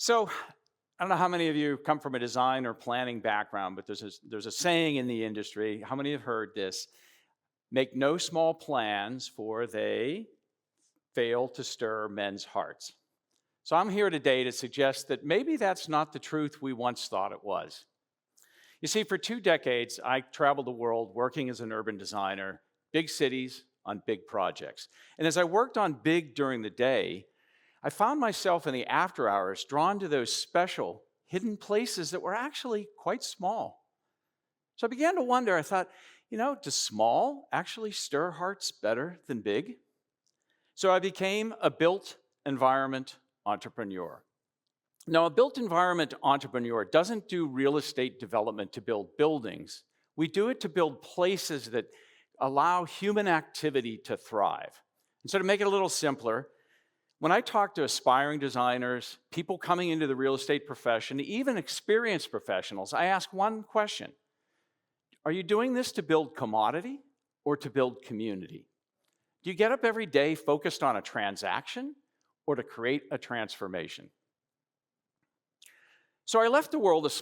So, I don't know how many of you come from a design or planning background, but there's a saying in the industry. How many have heard this? Make no small plans, for they fail to stir men's hearts. So, I'm here today to suggest that maybe that's not the truth we once thought it was. You see, for 2 decades, I traveled the world working as an urban designer, big cities on big projects. And as I worked on big during the day, I found myself in the after hours drawn to those special hidden places that were actually quite small. So I began to wonder, I thought, does small actually stir hearts better than big? So I became a built environment entrepreneur. Now, a built environment entrepreneur doesn't do real estate development to build buildings. We do it to build places that allow human activity to thrive. And so to make it a little simpler, when I talk to aspiring designers, people coming into the real estate profession, even experienced professionals, I ask one question. Are you doing this to build commodity or to build community? Do you get up every day focused on a transaction or to create a transformation? So I left the world of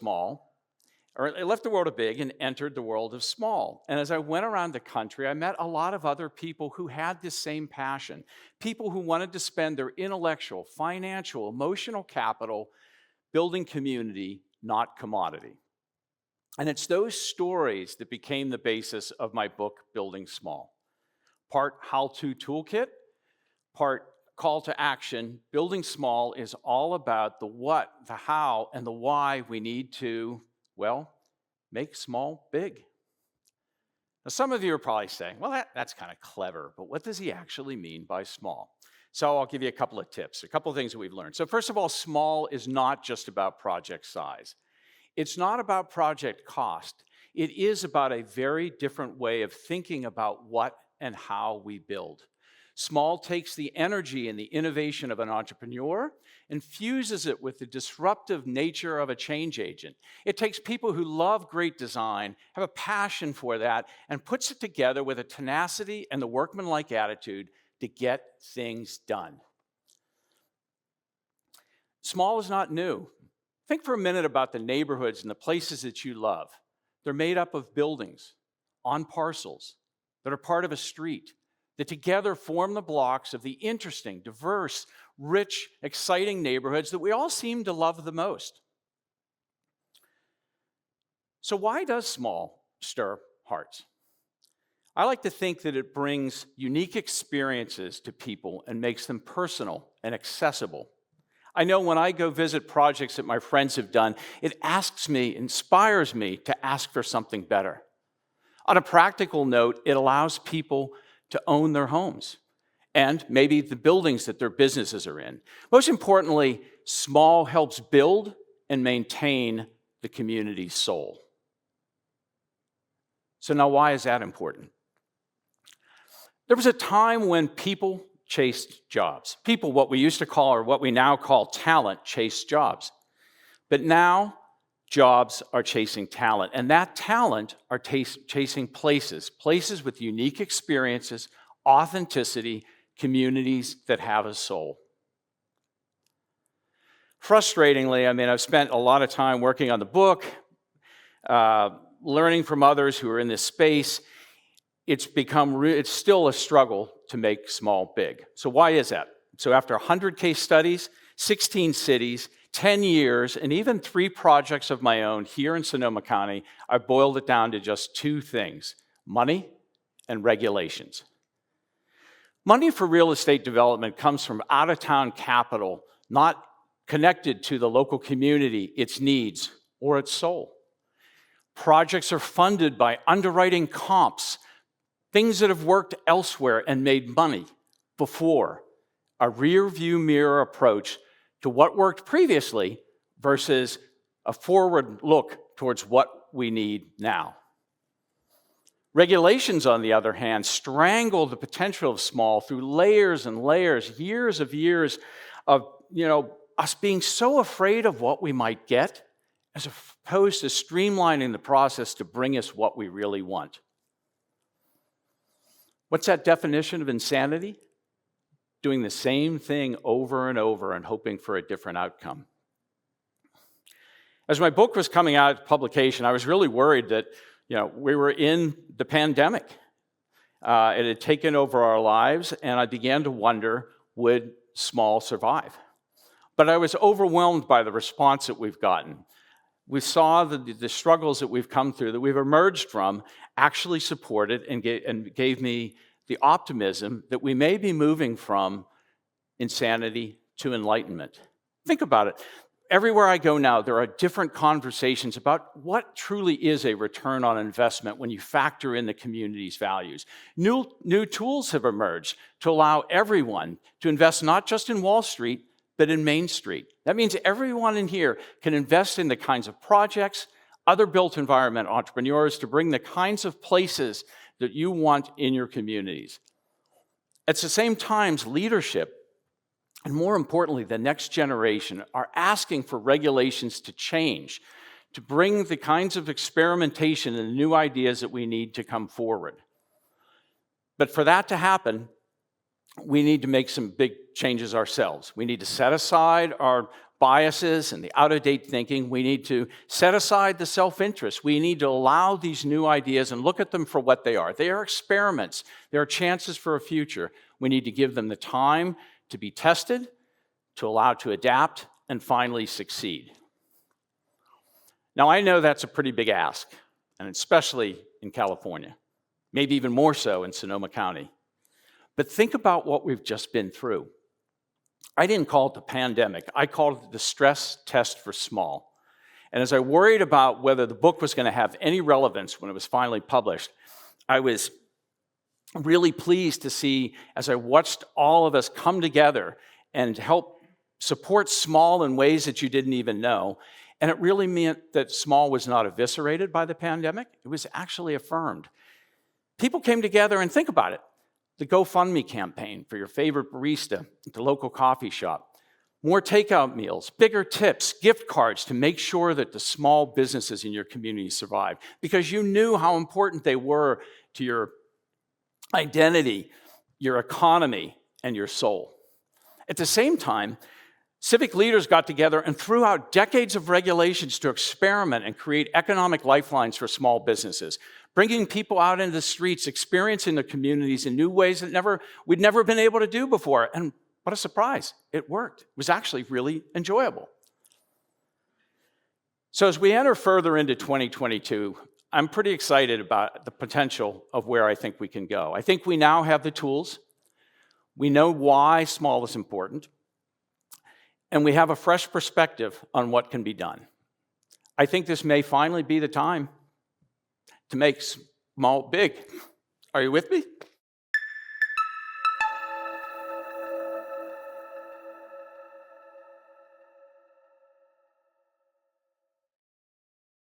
big and entered the world of small. And as I went around the country, I met a lot of other people who had this same passion, people who wanted to spend their intellectual, financial, emotional capital building community, not commodity. And it's those stories that became the basis of my book, Building Small. Part how-to toolkit, part call to action. Building Small is all about the what, the how, and the why we need to, make small big. Now, some of you are probably saying, well, that's kind of clever, but what does he actually mean by small? So I'll give you a couple of tips, a couple of things that we've learned. So first of all, small is not just about project size. It's not about project cost. It is about a very different way of thinking about what and how we build. Small takes the energy and the innovation of an entrepreneur and fuses it with the disruptive nature of a change agent. It takes people who love great design, have a passion for that, and puts it together with a tenacity and the workmanlike attitude to get things done. Small is not new. Think for a minute about the neighborhoods and the places that you love. They're made up of buildings on parcels that are part of a street that together form the blocks of the interesting, diverse, rich, exciting neighborhoods that we all seem to love the most. So why does small stir hearts? I like to think that it brings unique experiences to people and makes them personal and accessible. I know when I go visit projects that my friends have done, it inspires me to ask for something better. On a practical note, it allows people to own their homes and maybe the buildings that their businesses are in. Most importantly, small helps build and maintain the community's soul. So now why is that important? There was a time when people chased jobs. People, what we used to call or what we now call talent, chased jobs. But now jobs are chasing talent, and that talent are chasing places with unique experiences, authenticity, communities that have a soul. Frustratingly, I've spent a lot of time working on the book, learning from others who are in this space. It's still a struggle to make small big. So why is that? So after 100 case studies, 16 cities, 10 years, and even 3 projects of my own here in Sonoma County, I boiled it down to just 2 things: money and regulations. Money for real estate development comes from out-of-town capital, not connected to the local community, its needs, or its soul. Projects are funded by underwriting comps, things that have worked elsewhere and made money before, a rear-view mirror approach to what worked previously versus a forward look towards what we need now. Regulations, on the other hand, strangle the potential of small through layers and layers, years of us being so afraid of what we might get, as opposed to streamlining the process to bring us what we really want. What's that definition of insanity? Doing the same thing over and over and hoping for a different outcome. As my book was coming out of publication, I was really worried that we were in the pandemic. It had taken over our lives, and I began to wonder, would small survive? But I was overwhelmed by the response that we've gotten. We saw the struggles that we've come through, that we've emerged from, actually supported and gave me the optimism that we may be moving from insanity to enlightenment. Think about it. Everywhere I go now, there are different conversations about what truly is a return on investment when you factor in the community's values. New tools have emerged to allow everyone to invest not just in Wall Street, but in Main Street. That means everyone in here can invest in the kinds of projects, other built environment entrepreneurs to bring the kinds of places that you want in your communities. At the same time, leadership, and more importantly, the next generation, are asking for regulations to change, to bring the kinds of experimentation and new ideas that we need to come forward. But for that to happen, we need to make some big changes ourselves. We need to set aside our biases and the out-of-date thinking. We need to set aside the self-interest. We need to allow these new ideas and look at them for what they are. They are experiments. They are chances for a future. We need to give them the time to be tested, to allow to adapt, and finally succeed. Now, I know that's a pretty big ask, and especially in California, maybe even more so in Sonoma County. But think about what we've just been through. I didn't call it the pandemic. I called it the stress test for small. And as I worried about whether the book was going to have any relevance when it was finally published, I was really pleased to see, as I watched all of us come together and help support small in ways that you didn't even know. And it really meant that small was not eviscerated by the pandemic. It was actually affirmed. People came together, and think about it. The GoFundMe campaign for your favorite barista at the local coffee shop, more takeout meals, bigger tips, gift cards to make sure that the small businesses in your community survive, because you knew how important they were to your identity, your economy, and your soul. At the same time, civic leaders got together and threw out decades of regulations to experiment and create economic lifelines for small businesses, bringing people out into the streets, experiencing the communities in new ways that we'd never been able to do before. And what a surprise, it worked. It was actually really enjoyable. So as we enter further into 2022, I'm pretty excited about the potential of where I think we can go. I think we now have the tools. We know why small is important. And we have a fresh perspective on what can be done. I think this may finally be the time to make small big. Are you with me?